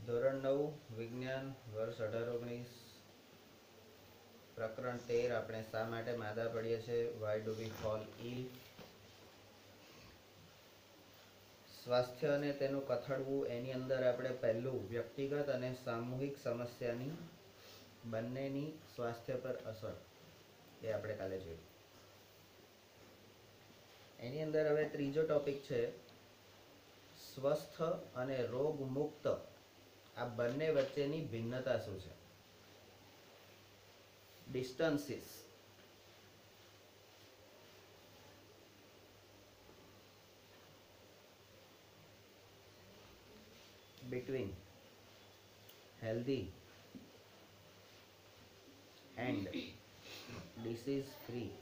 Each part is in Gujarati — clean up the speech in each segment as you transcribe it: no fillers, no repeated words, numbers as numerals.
ધોરણ 9 વિજ્ઞાન વર્ષ 18-19 પ્રકરણ 13 આપણે શા માટે માદા પડીએ છીએ, વાય ડુ વી ફોલ ઇલ. સ્વાસ્થ્ય અને તેનું કથળવું, એની અંદર આપણે પહેલું વ્યક્તિગત અને સામૂહિક સમસ્યાની બંનેની સ્વાસ્થ્ય પર અસર એ આપણે કાલે જોયું. એની અંદર હવે ત્રીજો ટોપિક છે સ્વસ્થ અને રોગ મુક્ત આ બંને વચ્ચેની ભિન્નતા શું છે. Distances between healthy and disease free.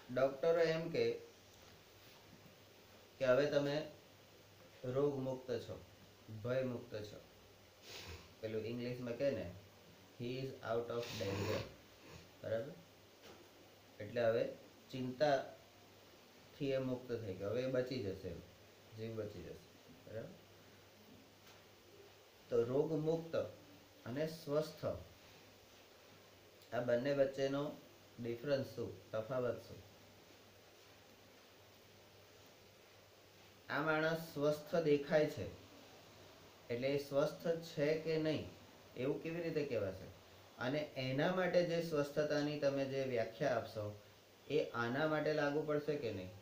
ડોક્ટરો એમ કે હવે તમે રોગ મુક્ત છો, ભય મુક્ત છો. પેલું ઇંગ્લિશમાં કહે ને, he is out of danger. બરાબર? એટલે હવે ચિંતાથી એ મુક્ત થઈ ગયો, હવે એ બચી જશે, જીવ બચી જશે. બરાબર? તો રોગ મુક્ત અને સ્વસ્થ આ બંને વચ્ચેનો ડિફરન્સ શું, તફાવત શું? આ માણસ સ્વસ્થ દેખાય છે એટલે એ સ્વસ્થ છે કે નહીં એવું કેવી રીતે કહેવાશે? અને એના માટે જે સ્વસ્થતાની તમે જે વ્યાખ્યા આપશો એ આના માટે લાગુ પડશે કે નહીં?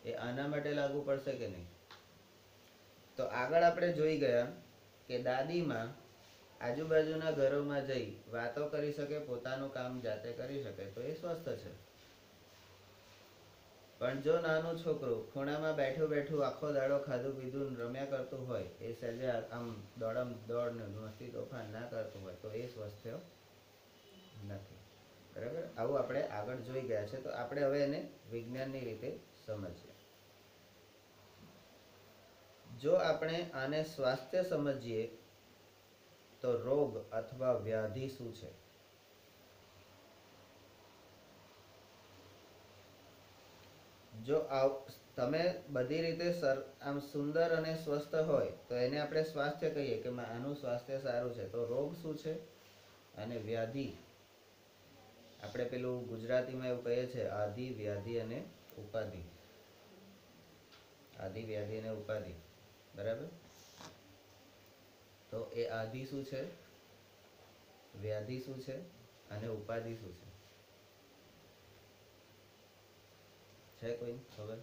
એ આના માટે લાગુ પડશે કે નહીં? તો આગળ આપણે જોઈ ગયા કે દાદીમાં આજુબાજુના ઘરોમાં જઈ વાતો કરી શકે, પોતાનું કામ જાતે કરી શકે, તો એ સ્વસ્થ છે. પણ જો નાનું છોકરું ખૂણામાં બેઠું બેઠું આખો દાડો ખાધું પીધું રમ્યા કરતું હોય, એ સહેજે આમ દોડમ દોડ ને મસ્તી તોફાન ના કરતું હોય, તો એ સ્વસ્થ નથી. બરાબર? આવું આપણે આગળ જોઈ ગયા છે. તો આપણે હવે એને વિજ્ઞાનની રીતે સમજીએ. જો આપણે આને સ્વાસ્થ્ય સમજીએ તો રોગ અથવા વ્યાધિ શું છે? જો તમે બધી રીતે આમ સુંદર અને સ્વસ્થ હોય તો એને આપણે સ્વાસ્થ્ય કહીએ કે આનું સ્વાસ્થ્ય સારું છે. તો રોગ શું છે અને વ્યાધિ આપણે પેલું ગુજરાતીમાં એવું કહીએ છીએ આધિ વ્યાધિ અને ઉપાધિ. આધિ વ્યાધિ અને ઉપાધિ. બરાબર? તો એ આધિ શું છે, વ્યાધિ શું છે અને ઉપાધિ શું છે? છે કોઈ ખબર?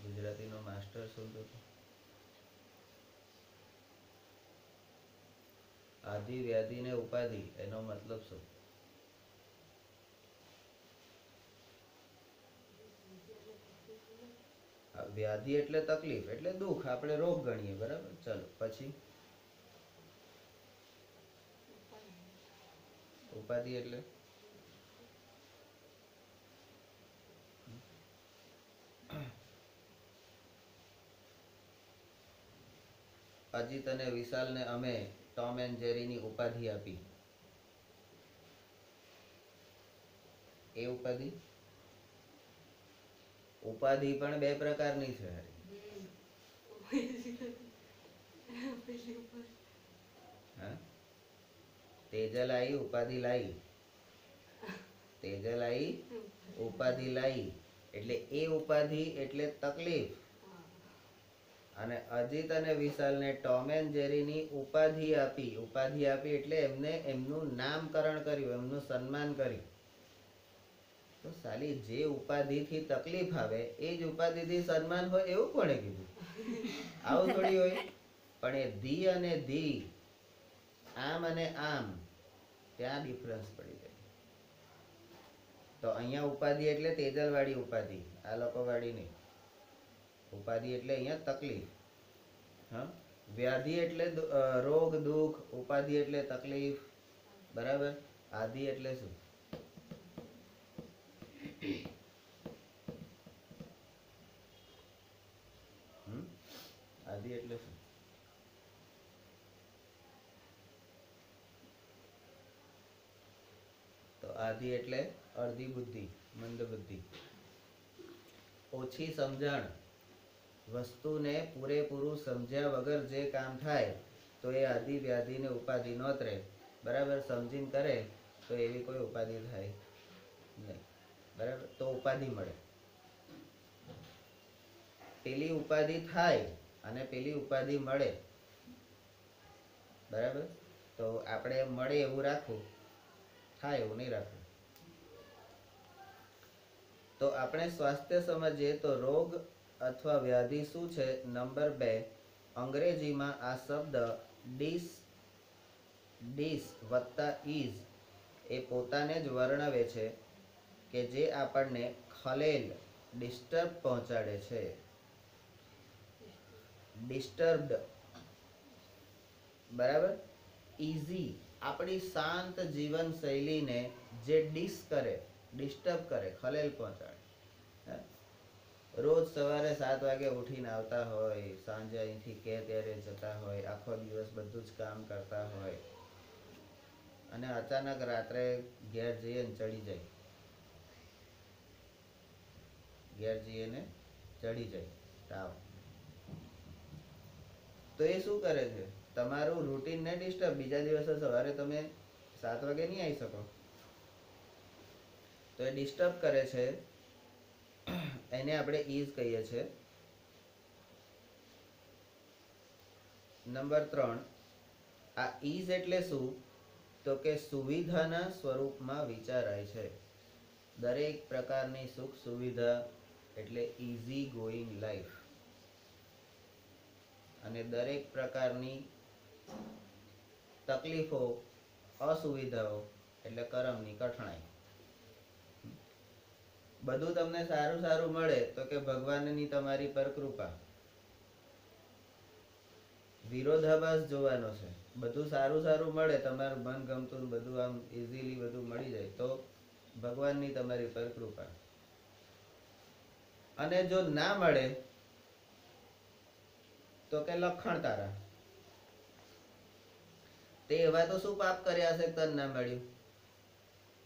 ગુજરાતીનો માસ્ટર શોધો તો. આધિ વ્યાધિ ને ઉપાધિ એનો મતલબ શું? વ્યાધિ એટલે તકલીફ, એટલે દુઃખ, આપણે રોગ ગણીએ. બરાબર? ચલો પછી ઉપાધિ એટલે અજીત અને વિશાલ ને અમે ટોમ એન્ડ જેરીની ઉપાધિ આપી, એ ઉપાધિ. ઉપાધિ પણ બે પ્રકારની છે. તેજલ આઈ ઉપાધિ લાઈ, તેજલ આઈ ઉપાધિ લાઈ એટલે એ ઉપાધિ એટલે તકલીફ. અને અજીત અને વિશાલ ને ટોમ એન્ડ જેરીની ઉપાધિ આપી. ઉપાધિ આપી એટલે એમને એમનું નામકરણ કર્યું, એમનું સન્માન કર્યું. તો સાલી જે ઉપાધિથી તકલીફ આવે એ જ ઉપાધિથી સન્માન હોય એવું કોણે કીધું? આવું થોડી હોય. પણ એ ધી અને ધી, આમ અને આમ, ત્યાં ડિફરન્સ પડી જાય. તો અહીંયા ઉપાધિ એટલે તેજલ વાળી ઉપાધિ, આ લોકો વાળી નહીં. ઉપાધિ એટલે અહીંયા તકલીફ. હા, વ્યાધિ એટલે રોગ દુઃખ, ઉપાધિ એટલે તકલીફ. બરાબર? આધિ એટલે શું? આધિ એટલે શું? આધી એટલે અડધી બુદ્ધિ, મંદ બુદ્ધિ. ઓછી સમજણ, વસ્તુને પૂરેપૂરું સમજ્યા વગર જે કામ થાય તો એ આદિ વ્યાધિ ને ઉપાધિ નોતરે. બરાબર, સમજીને કરે તો એવી કોઈ ઉપાધિ થાય નહીં. બરાબર, તો ઉપાધિ મળે. પેલી ઉપાધિ થાય અને પેલી ઉપાધિ મળે. બરાબર, તો આપણે મળે એવું રાખવું, થાય એવું નહીં રાખવું. તો આપણે સ્વાસ્થ્ય સમજીએ તો રોગ અથવા વ્યાધિ શું છે? નંબર 2, અંગ્રેજીમાં આ શબ્દ ડીસ વત્તા ઇઝ એ પોતાને જ વર્ણવે છે કે જે આપણને ખલેલ, ડિસ્ટર્બ પહોંચાડે છે. ડિસ્ટર્બડ. બરાબર, ઇઝી આપણી શાંત જીવન શૈલીને જે ડિસ્ટર્બ કરે, ખલેલ પહોંચાડે. રોજ સવારે 7 વાગે ઉઠીને આવતા હોય, સાંજે અહીંથી કે ત્યારે જતા હોય, આખો દિવસ બધું જ કામ કરતા હોય અને અચાનક રાત્રે ઘેર જઈએ ને ચડી જાય તાવ. તો એ શું કરે છે? તમારું રૂટીન ને ડિસ્ટર્બ. બીજા દિવસે સવારે તમે 7 વાગે નહીં આવી શકો તો એ ડિસ્ટર્બ કરે છે. એને આપણે ઈઝ કહીએ છીએ. નંબર 3, આ ઈઝ એટલે શું? તો કે સુવિધાના સ્વરૂપમાં વિચારાય છે. દરેક પ્રકારની સુખ સુવિધા એટલે ઇઝી ગોઈંગ લાઈફ. અને દરેક પ્રકારની તકલીફો, અસુવિધાઓ એટલે કરમની કઠણાઈ. બધું તમને સારું સારું મળે તો કે ભગવાનની તમારી પર કૃપા. વિરોધાભાસ જોવાનો છે. બધું સારું સારું મળે, તમારું મન ગમતું બધું આમ ઇઝીલી બધું મળી જાય તો ભગવાનની તમારી પર કૃપા. અને જો ના મળે તો કે લખણ તારા. તે એવા તો શું પાપ કર્યા હશે તને ના મળ્યું?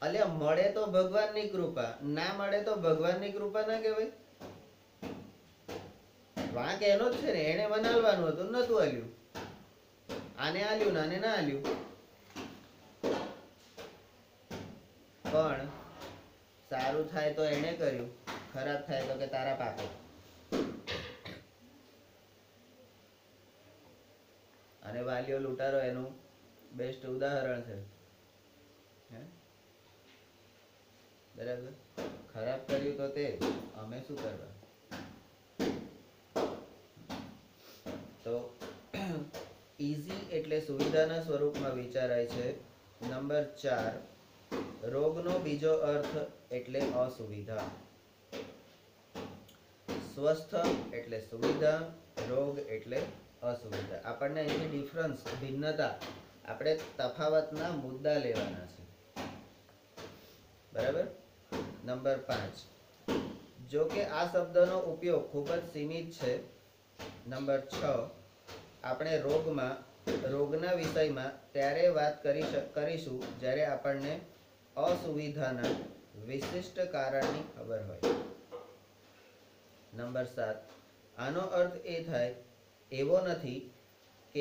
અલ્યા મળે તો ભગવાનની કૃપા, ના મળે તો ભગવાનની કૃપા ના કહેવાય. વાંક એનો જ છે ને, એને મનાલવાનું હતું, નતું આલ્યું. આને આલ્યું ને આને ના આલ્યું. પણ સારું થાય તો એને કર્યું, ખરાબ થાય તો કે તારા પાપે. અને વાલીઓ લૂંટારો એનું બેસ્ટ ઉદાહરણ છે. બરાબર, ખરાબ કર્યું તો તે, અમે શું કરવા? તો ઇઝી એટલે સુવિધાના સ્વરૂપમાં વિચારાય છે. નંબર 4, રોગનો બીજો અર્થ એટલે અસુવિધા. સ્વસ્થ એટલે સુવિધા, રોગ એટલે અસુવિધા. આપણને એની ડિફરન્સ, ભિન્નતા, આપણે તફાવતના મુદ્દા લેવાના છે. બરાબર. નંબર 5, જો કે આ શબ્દનો ઉપયોગ ખૂબ જ સીમિત છે. નંબર 6, આપણે રોગના વિષયમાં ત્યારે વાત કરીશું જ્યારે આપણને અસુવિધાના વિશિષ્ટ કારણની ખબર હોય. નંબર 7, આનો અર્થ એ થાય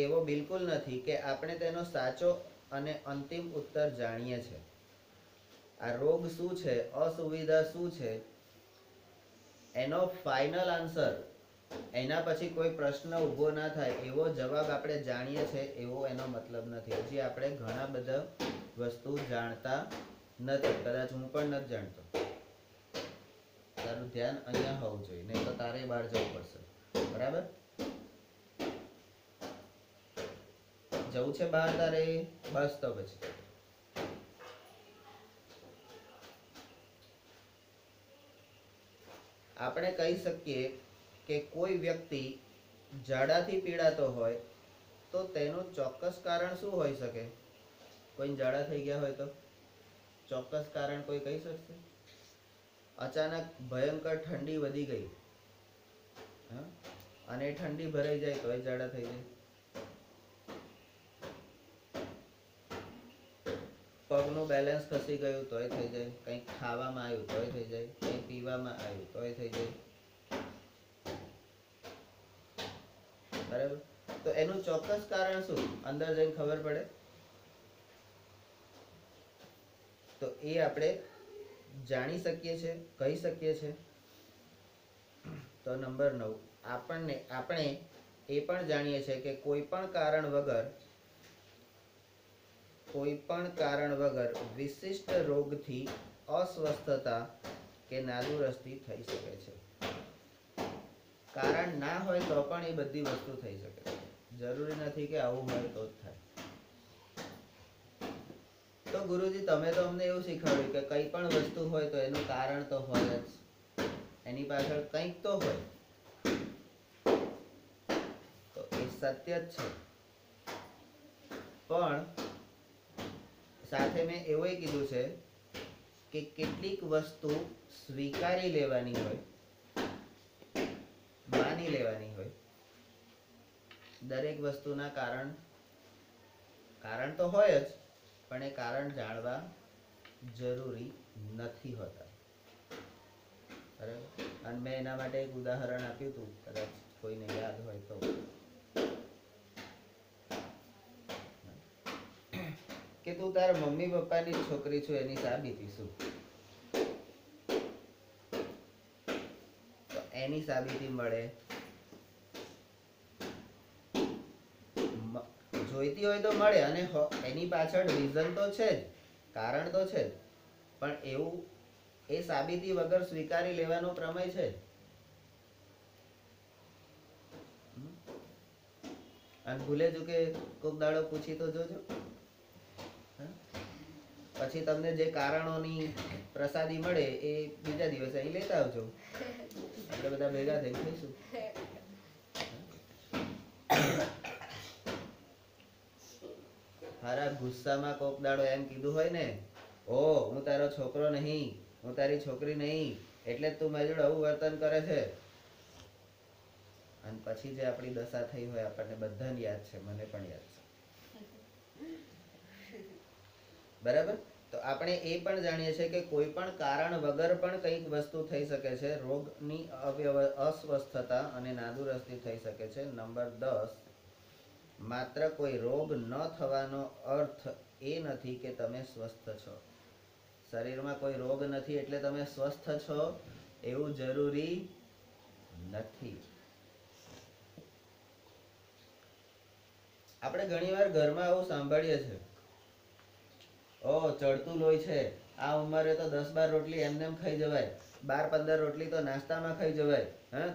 એવો બિલકુલ નથી કે આપણે તેનો સાચો અને અંતિમ ઉત્તર જાણીએ છીએ. આ રોગ શું છે, અસુવિધા શું છે, એનો ફાઇનલ આન્સર, એના પછી કોઈ પ્રશ્ન ઊભો ના થાય એવો જવાબ આપણે જાણીએ છીએ એવો એનો મતલબ નથી. હજી આપણે ઘણા બધા વસ્તુ જાણતા નથી. કદાચ હું પણ નથી જાણતો. તારું ધ્યાન અહીંયા હોવું જોઈએ, નહીં તો તારે બહાર જવું પડશે. બરાબર, જવું છે બહાર તારે? બસ તો પછી આપણે કહી શકીએ કે કોઈ વ્યક્તિ ઝાડાથી પીડાતો હોય તો તેનું ચોક્કસ કારણ શું હોઈ શકે? કોઈ ઝાડા થઈ ગયા હોય તો ચોક્કસ કારણ કોઈ કહી શકશે? અચાનક ભયંકર ઠંડી વધી ગઈ અને ઠંડી ભરાઈ જાય તો ઝાડા થઈ જાય. પગનું શરીરનું બેલેન્સ ખસી ગયું તોય થઈ જાય, કંઈક ખાવામાં આવ્યું તોય થઈ જાય, કંઈક પીવામાં આવ્યું તોય થઈ જાય. બરાબર? તો એનું ચોક્કસ કારણ શું અંદર જઈને ખબર પડે. તો એ આપણે જાણી શકીએ છીએ, કહી શકીએ છીએ. તો નંબર 9, આપણે એ પણ જાણીએ છીએ કે કોઈ પણ કારણ વગર વિશિષ્ટ રોગથી અસ્વસ્થતા કે નાદુરસ્તી થઈ શકે છે. કારણ ના હોય તો પણ એ બધી વસ્તુ થઈ શકે છે. જરૂરી નથી કે આવું હોય તો જ થાય. તો ગુરુજી તમે તો અમને એવું શીખવાડ્યું કે કઈ પણ વસ્તુ હોય તો એનું કારણ તો હોય જ, એની પાછળ કંઈક તો હોય. તો એ સત્ય જ છે. પણ સાથે મેં એવું કીધું છે કે કેટલીક વસ્તુ સ્વીકારી લેવાની હોય, માની લેવાની હોય. દરેક વસ્તુના કારણ તો હોય જ, પણ એ કારણ જાણવા જરૂરી નથી હોતા. બરાબર? અને મેં એના માટે એક ઉદાહરણ આપ્યું હતું, કદાચ કોઈને યાદ હોય તો, કે તું તારા મમ્મી પપ્પાની છોકરી છું એની સાબિતી શું? તો એની સાબિતી મળે, જોઈતી હોય તો મળે, અને એની પાછળ રીઝન તો છે જ, કારણ તો છે જ, પણ એવું એ સાબિતી વગર સ્વીકારી લેવાનો પ્રમેય છે. અને ભૂલે ચૂકે કોક દાડો પૂછી તો જોજો. પછી તમને જે કારણોની પ્રસાદી મળે એ બીજા દિવસે અહીં લેતા આવજો. આપણે બધા ભેગા થઈ ખાઈશું. હારા ગુસ્સામાં કોક દાડો એમ કીધું હોય ને, ઓ હું તારો છોકરો નહીં, હું તારી છોકરી નહીં, એટલે તું મારી જોડે આવું વર્તન કરે છે. અને પછી જે આપણી દશા થઈ હોય આપણને બધાને યાદ છે, મને પણ યાદ છે. બરાબર? તો આપણે એ પણ જાણીએ છીએ કે કોઈ પણ કારણ વગર પણ કંઈક વસ્તુ થઈ શકે છે. રોગની અસ્વસ્થતા અને નાદુરસ્તી થઈ શકે છે. નંબર 10, માત્ર કોઈ રોગ ન થવાનો અર્થ એ નથી કે તમે સ્વસ્થ છો. શરીરમાં કોઈ રોગ નથી એટલે તમે સ્વસ્થ છો એવું જરૂરી નથી. આપણે ઘણીવાર ઘરમાં આવું સાંભળીએ છીએ, ઓ ચડતું લોહી છે, આ ઉંમરે તો 10-12 રોટલી એમને ખાઈ જવાય, 12-15 રોટલી તો નાસ્તામાં ખાઈ જવાય.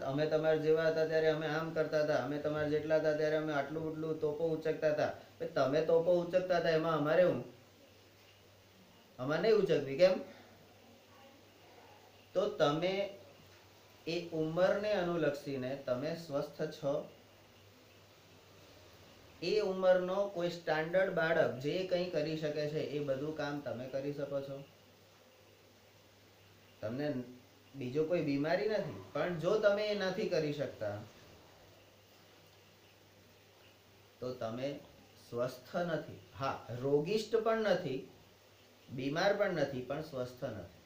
અમે તમારા જેવા હતા ત્યારે અમે આમ કરતા હતા, અમે તમારા જેટલા હતા ત્યારે અમે આટલું આટલું તોપો ઉચકતા હતા. તમે તોપો ઉચકતા હતા એમાં અમારે હું? અમારે નહીં ઉચકવી કેમ? તો તમે એ ઉંમરને અનુલક્ષીને તમે સ્વસ્થ છો? એ ઉંમરનો કોઈ સ્ટાન્ડર્ડ બાળક જે કંઈ કરી શકે છે એ બધું કામ તમે કરી શકો છો? તમને બીજો કોઈ બીમારી નથી, પણ જો તમે એ નથી કરી શકતા તો તમે સ્વસ્થ નથી. હા, રોગિષ્ટ પણ નથી, બીમાર પણ નથી, પણ સ્વસ્થ નથી.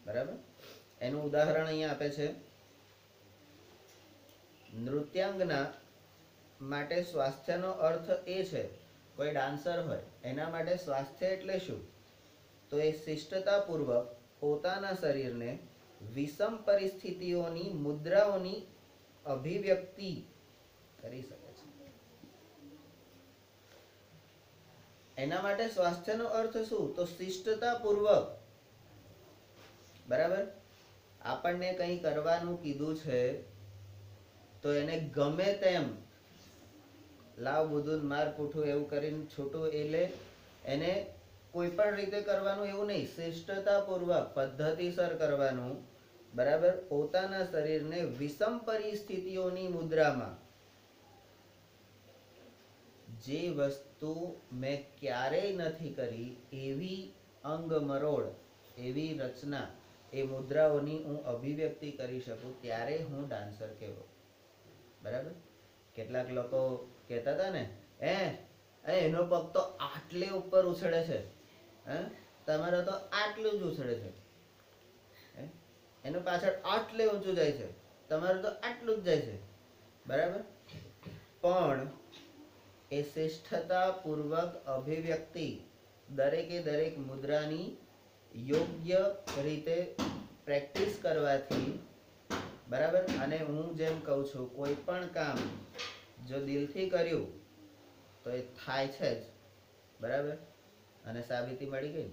બરાબર? એનું ઉદાહરણ અહીંયા આપે છે, નૃત્યાંગના માટે સ્વાસ્થ્યનો અર્થ એ છે, કોઈ ડાન્સર હોય એના માટે સ્વાસ્થ્ય એટલે શું? તો એ શિષ્ટતાપૂર્વક પોતાના શરીરને વિષમ પરિસ્થિતિઓની મુદ્રાઓની અભિવ્યક્તિ કરી શકે છે. એના માટે સ્વાસ્થ્યનો અર્થ શું? તો શિષ્ટતાપૂર્વક. બરાબર? આપણને કંઈ કરવાનું કીધું છે તો એને ગમે તેમ લાવ બુધું માર પૂઠું એવું કરીને છૂટું એટલે એને કોઈ પણ રીતે કરવાનું એવું નહીં, શિષ્ટતાપૂર્વક પદ્ધતિસર કરવાનું. બરાબર? પોતાના શરીરને વિષમ પરિસ્થિતિઓની મુદ્રામાં, જે વસ્તુ મેં ક્યારેય નથી કરી એવી અંગ મરોડ, એવી રચના, એ મુદ્રાઓની હું અભિવ્યક્તિ કરી શકું, ત્યારે હું ડાન્સર કહેવો. બરાબર? કેટલાક લોકો કહેતા હતા ને, એનો પગ તો આટલે ઉપર ઉછળે છે, તમારો તો આટલું જ ઉછળે છે, એનું પાછળ આટલે ઊંચું જાય છે, તમારું તો આટલું જ જાય છે, બરાબર. પણ એ શ્રેષ્ઠતા પૂર્વક અભિવ્યક્તિ દરેકે દરેક મુદ્રાની યોગ્ય રીતે પ્રેક્ટિસ કરવાથી, બરાબર. અને હું જેમ કહું છું, કોઈ પણ કામ જો દિલથી કર્યું તો એ થાય છે જ, બરાબર. અને સાબિતી મળી ગઈ.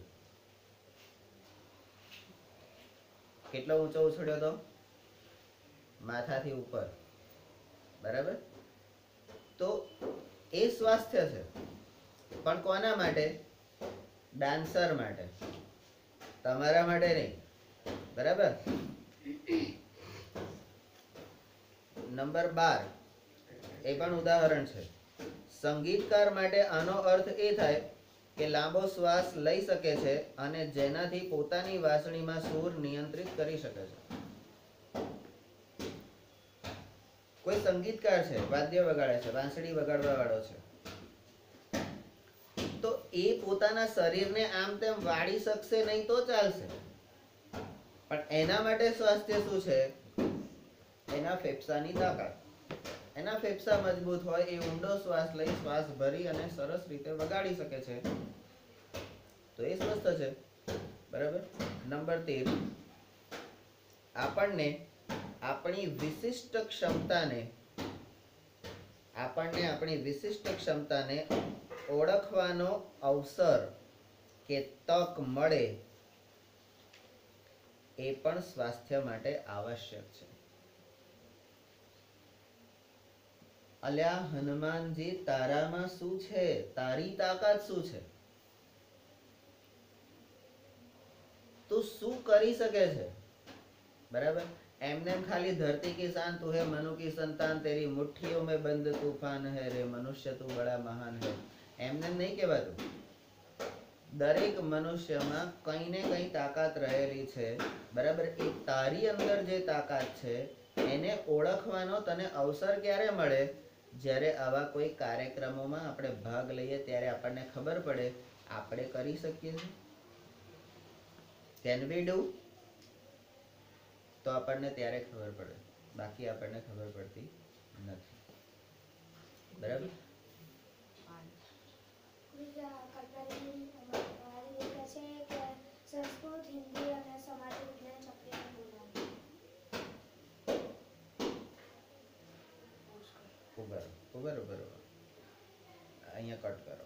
કેટલો ઊંચો ઉછળ્યો તો? માથાથી ઉપર, બરાબર. તો એ સ્વાસ્થ્ય છે, પણ કોના માટે? ડાન્સર માટે, તમારા માટે નહીં, બરાબર. નંબર 12 એ પણ ઉદાહરણ છે. સંગીતકાર માટે આનો અર્થ એ થાય કે લાંબો શ્વાસ લઈ શકે છે અને જેનાથી પોતાની વાંસળીમાં સૂર નિયંત્રિત કરી શકે છે. કોઈ સંગીતકાર છે, વાદ્ય વગાડે છે, વાંસળી વગાડવા વાળો છે, તો એ પોતાના શરીરને આમ તેમ વાળી શકશે નહીં તો ચાલશે, પણ એના માટે સ્વાસ્થ્ય શું છે? એના ફેફસાની તાકાત. એના ફેફસા મજબૂત હોય, એ ઊંડો શ્વાસ લઈ શ્વાસ ભરી અને સરસ રીતે વગાડી શકે છે, તો એ સ્વસ્થ છે, બરાબર. નંબર 13, આપણને આપણી વિશિષ્ટ ક્ષમતાને ઓળખવાનો અવસર કે તક મળે, એ પણ સ્વાસ્થ્ય માટે આવશ્યક છે. અલ્યા હનુમાનજી, તારામાં શું છે? તારી તાકાત શું છે? તું શું કરી શકે છે? बराबर. एमने खाली धरती की शान तू है, मनु की संतान तेरी मुट्ठियों में बंद तूफान है रे, मनुष्य तू बड़ा महान है. एमने नहीं कहेवाતું. દરેક મનુષ્યમાં કઈ ને કઈ તાકાત રહેલી છે, બરાબર. એ તારી અંદર જે તાકાત છે એને ઓળખવાનો તને અવસર ક્યારે મળે? જ્યારે આવા કોઈ કાર્યક્રમોમાં આપણે ભાગ લઈએ ત્યારે આપણને ખબર પડે આપણે કરી શકીએ છીએ. Can we do? તો આપણને ત્યારે ખબર પડે, બાકી આપણને ખબર પડતી નથી, બરાબર. સંસ્કૃત, હિન્દી અને સમાજ વિજ્ઞાન ચક્રીય બોલાવે. ઉભા રહો, અહીંયા કટ કરો.